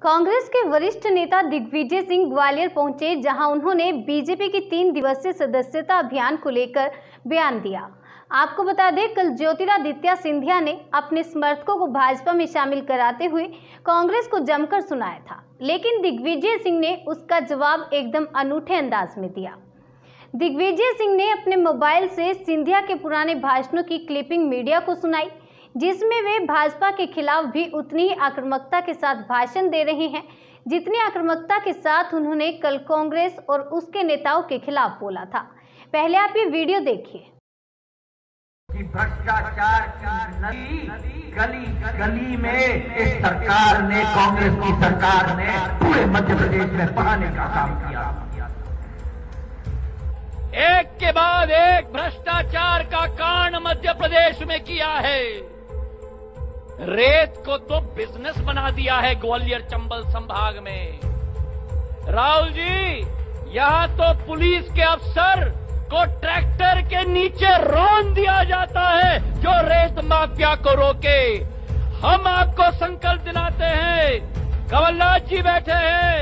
कांग्रेस के वरिष्ठ नेता दिग्विजय सिंह ग्वालियर पहुंचे, जहां उन्होंने बीजेपी की 3 दिवसीय सदस्यता अभियान को लेकर बयान दिया। आपको बता दें, कल ज्योतिरादित्य सिंधिया ने अपने समर्थकों को भाजपा में शामिल कराते हुए कांग्रेस को जमकर सुनाया था, लेकिन दिग्विजय सिंह ने उसका जवाब एकदम अनूठे अंदाज में दिया। दिग्विजय सिंह ने अपने मोबाइल से सिंधिया के पुराने भाषणों की क्लिपिंग मीडिया को सुनाई, जिसमें वे भाजपा के खिलाफ भी उतनी ही आक्रामकता के साथ भाषण दे रहे हैं जितनी आक्रामकता के साथ उन्होंने कल कांग्रेस और उसके नेताओं के खिलाफ बोला था। पहले आप ये वीडियो देखिए। भ्रष्टाचार की नदी गली गली में इस सरकार ने, कांग्रेस की सरकार ने पूरे मध्य प्रदेश में बहाने का काम किया। एक के बाद एक भ्रष्टाचार का कांड मध्य प्रदेश में किया है। रेत को तो बिजनेस बना दिया है ग्वालियर चंबल संभाग में। राहुल जी, यहां तो पुलिस के अफसर को ट्रैक्टर के नीचे रौंद दिया जाता है जो रेत माफिया को रोके। हम आपको संकल्प दिलाते हैं, कमलनाथ जी बैठे हैं,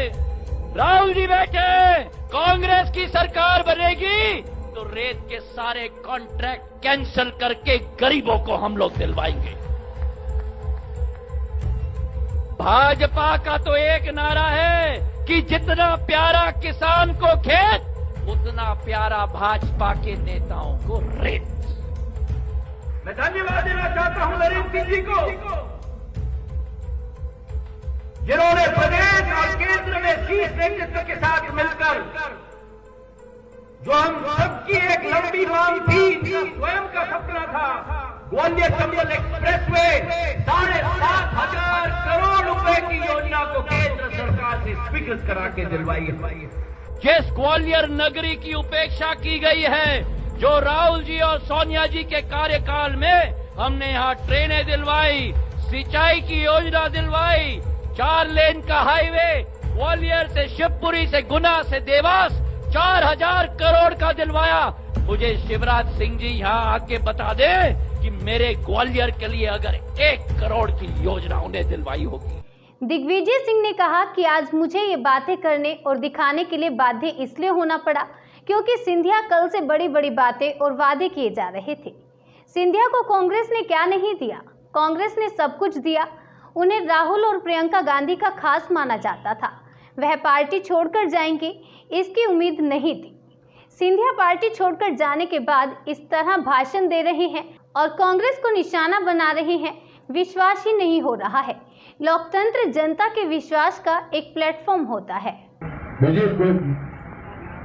राहुल जी बैठे हैं, कांग्रेस की सरकार बनेगी तो रेत के सारे कॉन्ट्रैक्ट कैंसिल करके गरीबों को हम लोग दिलवाएंगे। भाजपा का तो एक नारा है कि जितना प्यारा किसान को खेत, उतना प्यारा भाजपा के नेताओं को रेत। मैं धन्यवाद देना चाहता हूं नरेंद्र सिंह जी को, जिन्होंने प्रदेश और केंद्र में शीर्ष नेतृत्व के साथ मिलकर जो हम सबकी एक लंबी मांग थी, स्वयं का सपना था, ग्वालियर चंबल एक्सप्रेस वे 7,500 करोड़ रुपए की योजना को केंद्र सरकार से स्वीकृत करा के दिलवाई है। जिस ग्वालियर नगरी की उपेक्षा की गई है, जो राहुल जी और सोनिया जी के कार्यकाल में हमने यहाँ ट्रेनें दिलवाई, सिंचाई की योजना दिलवाई, 4 लेन का हाईवे ग्वालियर से शिवपुरी से गुना से देवास 4,000 करोड़ का दिलवाया। मुझे शिवराज सिंह जी यहाँ आके बता दे कि मेरे ग्वालियर के लिए अगर 1 करोड़ की योजना उन्हें दिलवाई होगी। दिग्विजय सिंह ने कहा कि आज मुझे ये बातें करने और दिखाने के लिए बाध्य इसलिए होना पड़ा क्योंकि सिंधिया कल से बड़ी बड़ी बातें और वादे किए जा रहे थे। सिंधिया को कांग्रेस ने क्या नहीं दिया? कांग्रेस ने सब कुछ दिया। उन्हें राहुल और प्रियंका गांधी का खास माना जाता था। वह पार्टी छोड़कर जाएंगे, इसकी उम्मीद नहीं थी। सिंधिया पार्टी छोड़कर जाने के बाद इस तरह भाषण दे रहे हैं और कांग्रेस को निशाना बना रहे हैं। विश्वास ही नहीं हो रहा है। लोकतंत्र जनता के विश्वास का एक प्लेटफॉर्म होता है। मुझे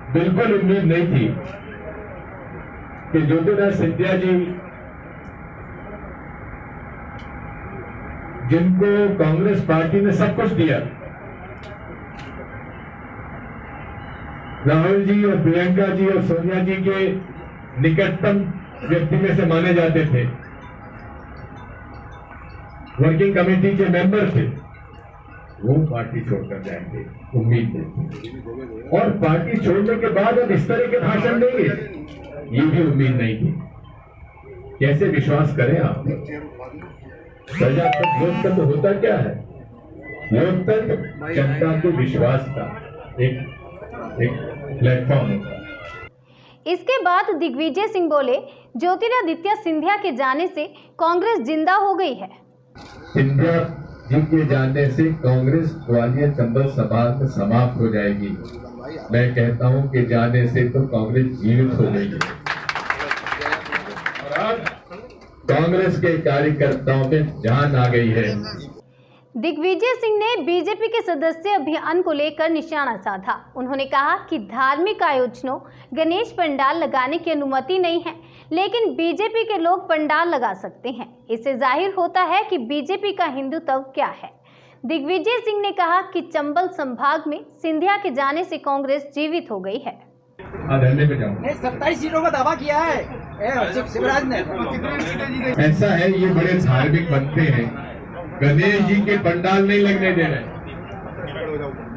बिल्कुल उम्मीद नहीं थी कि ज्योतिरादित्य सिंधिया जी, जिनको कांग्रेस पार्टी ने सब कुछ दिया, राहुल जी और प्रियंका जी और सोनिया जी के निकटतम व्यक्ति में से माने जाते थे, वर्किंग कमेटी के मेंबर थे, वो पार्टी छोड़कर जाएंगे उम्मीद थी। और पार्टी छोड़ने के बाद अब इस तरह के भाषण देंगे, ये भी उम्मीद नहीं थी। कैसे विश्वास करें आप? प्रजातंत्र लोकतंत्र होता क्या है? लोकतंत्र जनता के विश्वास का एक प्लेटफॉर्म होता है। इसके बाद दिग्विजय सिंह बोले, ज्योतिरादित्य सिंधिया के जाने से कांग्रेस जिंदा हो गई है। सिंधिया जी के जाने से कांग्रेस ग्वालियर चंबल संभाग में समाप्त हो जाएगी। मैं कहता हूं कि जाने से तो कांग्रेस जीवित हो गई है और अब कांग्रेस के कार्यकर्ताओं में जान आ गई है। दिग्विजय सिंह ने बीजेपी के सदस्य अभियान को लेकर निशाना साधा। उन्होंने कहा कि धार्मिक आयोजनों, गणेश पंडाल लगाने की अनुमति नहीं है, लेकिन बीजेपी के लोग पंडाल लगा सकते हैं। इससे जाहिर होता है कि बीजेपी का हिंदुत्व क्या है। दिग्विजय सिंह ने कहा कि चंबल संभाग में सिंधिया के जाने से कांग्रेस जीवित हो गई है। 27 सीटों का दावा किया है शिवराज ने। ऐसा है, ये बड़े धार्मिक बनते हैं। गणेश जी के पंडाल नहीं लगने दे रहे,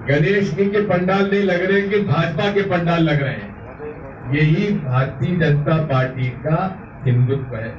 गणेश जी के पंडाल नहीं लग रहे कि भाजपा के पंडाल लग रहे हैं। यही भारतीय जनता पार्टी का हिंदुत्व है।